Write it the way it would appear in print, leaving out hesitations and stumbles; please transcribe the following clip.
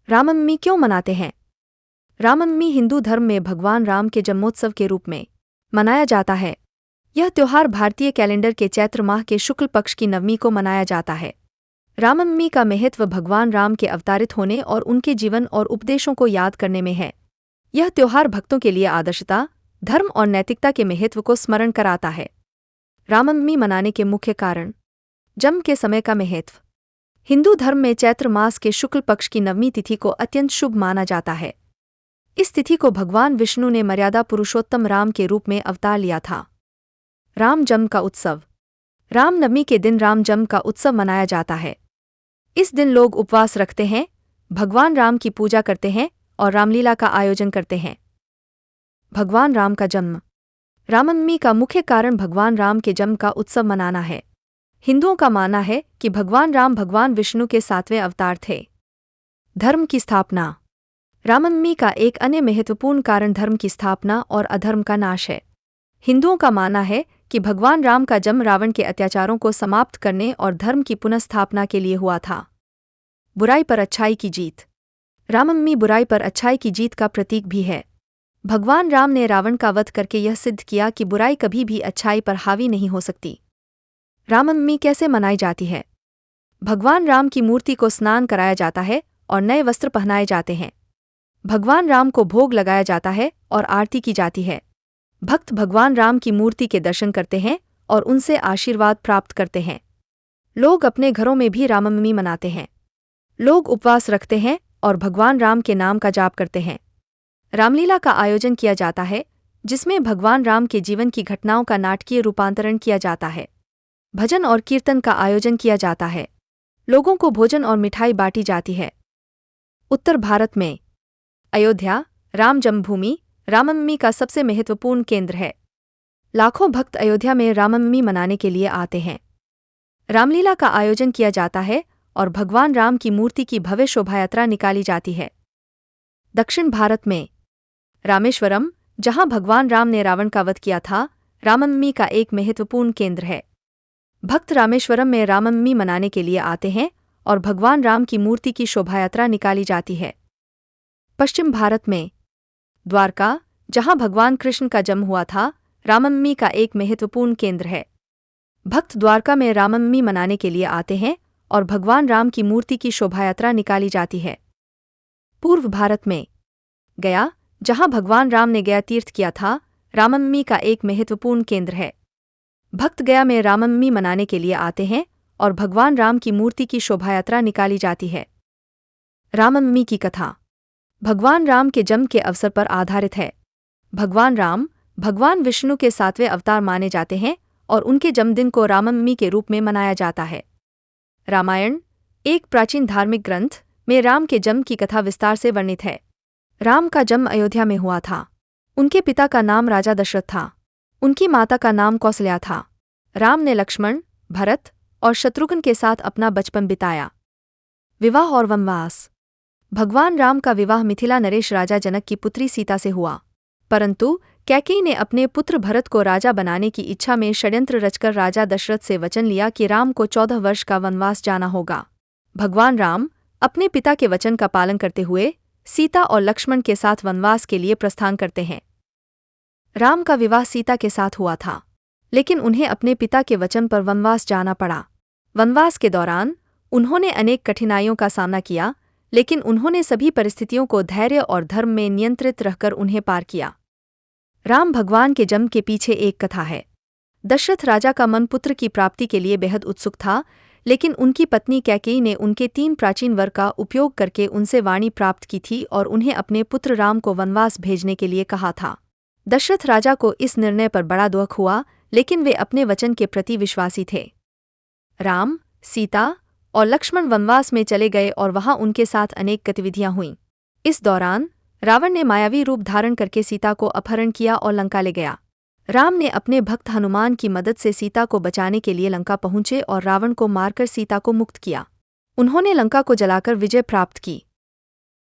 रामनवमी क्यों मनाते हैं? रामनवमी हिंदू धर्म में भगवान राम के जन्मोत्सव के रूप में मनाया जाता है। यह त्योहार भारतीय कैलेंडर के चैत्र माह के शुक्ल पक्ष की नवमी को मनाया जाता है। रामनवमी का महत्व भगवान राम के अवतारित होने और उनके जीवन और उपदेशों को याद करने में है। यह त्योहार भक्तों के लिए आदर्शता, धर्म और नैतिकता के महत्व को स्मरण कराता है। रामनवमी मनाने के मुख्य कारण। जन्म के समय का महत्व। हिंदू धर्म में चैत्र मास के शुक्ल पक्ष की नवमी तिथि को अत्यंत शुभ माना जाता है। इस तिथि को भगवान विष्णु ने मर्यादा पुरुषोत्तम राम के रूप में अवतार लिया था। राम जन्म का उत्सव। रामनवमी के दिन राम जन्म का उत्सव मनाया जाता है। इस दिन लोग उपवास रखते हैं, भगवान राम की पूजा करते हैं और रामलीला का आयोजन करते हैं। भगवान राम का जन्म। रामनवमी का मुख्य कारण भगवान राम के जन्म का उत्सव मनाना है। हिंदुओं का मानना है कि भगवान राम भगवान विष्णु के 7वें अवतार थे। धर्म की स्थापना। रामनवमी का एक अन्य महत्वपूर्ण कारण धर्म की स्थापना और अधर्म का नाश है। हिंदुओं का मानना है कि भगवान राम का जन्म रावण के अत्याचारों को समाप्त करने और धर्म की पुनर्स्थापना के लिए हुआ था। बुराई पर अच्छाई की जीत। रामनवमी बुराई पर अच्छाई की जीत का प्रतीक भी है। भगवान राम ने रावण का वध करके यह सिद्ध किया कि बुराई कभी भी अच्छाई पर हावी नहीं हो सकती। रामनवमी कैसे मनाई जाती है? भगवान राम की मूर्ति को स्नान कराया जाता है और नए वस्त्र पहनाए जाते हैं। भगवान राम को भोग लगाया जाता है और आरती की जाती है। भक्त भगवान राम की मूर्ति के दर्शन करते हैं और उनसे आशीर्वाद प्राप्त करते हैं। लोग अपने घरों में भी रामनवमी मनाते हैं। लोग उपवास रखते हैं और भगवान राम के नाम का जाप करते हैं। रामलीला का आयोजन किया जाता है, जिसमें भगवान राम के जीवन की घटनाओं का नाटकीय रूपांतरण किया जाता है। भजन और कीर्तन का आयोजन किया जाता है। लोगों को भोजन और मिठाई बांटी जाती है। उत्तर भारत में अयोध्या, राम जन्मभूमि, रामनवमी का सबसे महत्वपूर्ण केंद्र है। लाखों भक्त अयोध्या में रामनवमी मनाने के लिए आते हैं। रामलीला का आयोजन किया जाता है और भगवान राम की मूर्ति की भव्य शोभायात्रा निकाली जाती है। दक्षिण भारत में रामेश्वरम, जहां भगवान राम ने रावण का वध किया था, रामनवमी का एक महत्वपूर्ण केंद्र है। भक्त रामेश्वरम में रामनवमी मनाने के लिए आते हैं और भगवान राम की मूर्ति की शोभायात्रा निकाली जाती है। पश्चिम भारत में द्वारका, जहां भगवान कृष्ण का जन्म हुआ था, रामनवमी का एक महत्वपूर्ण केंद्र है। भक्त द्वारका में रामनवमी मनाने के लिए आते हैं और भगवान राम की मूर्ति की शोभायात्रा निकाली जाती है। पूर्व भारत में गया, जहां भगवान राम ने गया तीर्थ किया था, रामनवमी का एक महत्वपूर्ण केंद्र है। भक्त गया में रामनवमी मनाने के लिए आते हैं और भगवान राम की मूर्ति की शोभायात्रा निकाली जाती है। रामनवमी की कथा भगवान राम के जन्म के अवसर पर आधारित है। भगवान राम भगवान विष्णु के 7वें अवतार माने जाते हैं और उनके जन्मदिन को रामनवमी के रूप में मनाया जाता है। रामायण, एक प्राचीन धार्मिक ग्रंथ, में राम के जन्म की कथा विस्तार से वर्णित है। राम का जन्म अयोध्या में हुआ था। उनके पिता का नाम राजा दशरथ था। उनकी माता का नाम कौसल्या था। राम ने लक्ष्मण, भरत और शत्रुघ्न के साथ अपना बचपन बिताया। विवाह और वनवास। भगवान राम का विवाह मिथिला नरेश राजा जनक की पुत्री सीता से हुआ, परंतु कैकेयी ने अपने पुत्र भरत को राजा बनाने की इच्छा में षड्यंत्र रचकर राजा दशरथ से वचन लिया कि राम को 14 वर्ष का वनवास जाना होगा। भगवान राम अपने पिता के वचन का पालन करते हुए सीता और लक्ष्मण के साथ वनवास के लिए प्रस्थान करते हैं। राम का विवाह सीता के साथ हुआ था, लेकिन उन्हें अपने पिता के वचन पर वनवास जाना पड़ा। वनवास के दौरान उन्होंने अनेक कठिनाइयों का सामना किया, लेकिन उन्होंने सभी परिस्थितियों को धैर्य और धर्म में नियंत्रित रहकर उन्हें पार किया। राम भगवान के जन्म के पीछे एक कथा है। दशरथ राजा का मन पुत्र की प्राप्ति के लिए बेहद उत्सुक था, लेकिन उनकी पत्नी कैकेयी ने उनके 3 प्राचीन वर का उपयोग करके उनसे वाणी प्राप्त की थी और उन्हें अपने पुत्र राम को वनवास भेजने के लिए कहा था। दशरथ राजा को इस निर्णय पर बड़ा दुख हुआ, लेकिन वे अपने वचन के प्रति विश्वासी थे। राम, सीता और लक्ष्मण वनवास में चले गए और वहां उनके साथ अनेक गतिविधियां हुईं। इस दौरान रावण ने मायावी रूप धारण करके सीता को अपहरण किया और लंका ले गया। राम ने अपने भक्त हनुमान की मदद से सीता को बचाने के लिए लंका पहुंचे और रावण को मारकर सीता को मुक्त किया। उन्होंने लंका को जलाकर विजय प्राप्त की।